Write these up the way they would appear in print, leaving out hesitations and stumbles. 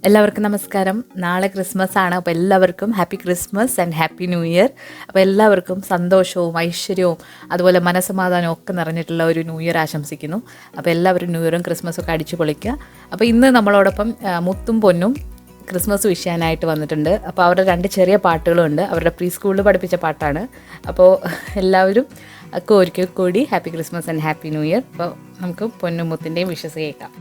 എല്ലാവർക്കും നമസ്കാരം. നാളെ ക്രിസ്മസ് ആണ്. അപ്പോൾ എല്ലാവർക്കും happy Christmas and happy new year. അപ്പോൾ എല്ലാവർക്കും സന്തോഷവും ഐശ്വര്യവും അതുപോലെ മനസ്സമാധാനവും ഒക്കെ നിറഞ്ഞിട്ടുള്ള ഒരു ന്യൂ ഇയർ ആശംസിക്കുന്നു. അപ്പോൾ എല്ലാവരും ന്യൂ ഇയറും ക്രിസ്മസും ഒക്കെ അടിച്ചു പൊളിക്കുക. അപ്പോൾ ഇന്ന് നമ്മളോടൊപ്പം മുത്തും പൊന്നും ക്രിസ്മസ് വിഷ് ചെയ്യാനായിട്ട് വന്നിട്ടുണ്ട്. അപ്പോൾ അവരുടെ 2 ചെറിയ പാട്ടുകളുണ്ട്. അവരുടെ പ്രീ സ്കൂളിൽ പഠിപ്പിച്ച പാട്ടാണ്. അപ്പോൾ എല്ലാവരും ഒക്കെ ഒരിക്കൽ കൂടി happy Christmas and happy new year. അപ്പോൾ നമുക്ക് പൊന്നും മുത്തിൻ്റെയും വിഷസ് കേൾക്കാം.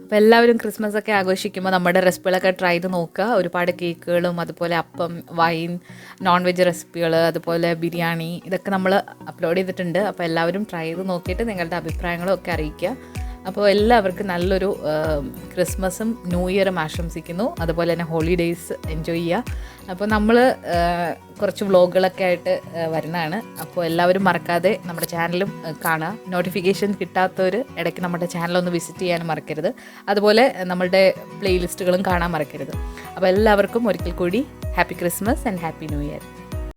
അപ്പോൾ എല്ലാവരും ക്രിസ്മസ് ഒക്കെ ആഘോഷിക്കുമ്പോൾ നമ്മുടെ റെസിപ്പികളൊക്കെ ട്രൈ ചെയ്ത് നോക്കുക. ഒരുപാട് കേക്കുകളും അതുപോലെ അപ്പം, വൈൻ, നോൺ വെജ് റെസിപ്പികൾ, അതുപോലെ ബിരിയാണി, ഇതൊക്കെ നമ്മൾ അപ്ലോഡ് ചെയ്തിട്ടുണ്ട്. അപ്പോൾ എല്ലാവരും ട്രൈ ചെയ്ത് നോക്കിയിട്ട് നിങ്ങളുടെ അഭിപ്രായങ്ങളും ഒക്കെ അറിയിക്കുക. അപ്പോൾ എല്ലാവർക്കും നല്ലൊരു ക്രിസ്മസും ന്യൂ ഇയറും ആശംസിക്കുന്നു. അതുപോലെ തന്നെ ഹോളിഡേയ്സ് എൻജോയ് ചെയ്യുക. അപ്പോൾ നമ്മൾ കുറച്ച് വ്ളോഗുകളൊക്കെ ആയിട്ട് വരുന്നതാണ്. അപ്പോൾ എല്ലാവരും മറക്കാതെ നമ്മുടെ ചാനലും കാണുക. നോട്ടിഫിക്കേഷൻ കിട്ടാത്തവർ ഇടയ്ക്ക് നമ്മുടെ ചാനലൊന്ന് വിസിറ്റ് ചെയ്യാനും മറക്കരുത്. അതുപോലെ നമ്മളുടെ പ്ലേലിസ്റ്റുകളും കാണാൻ മറക്കരുത്. അപ്പോൾ എല്ലാവർക്കും ഒരിക്കൽ കൂടി happy Christmas and happy new year.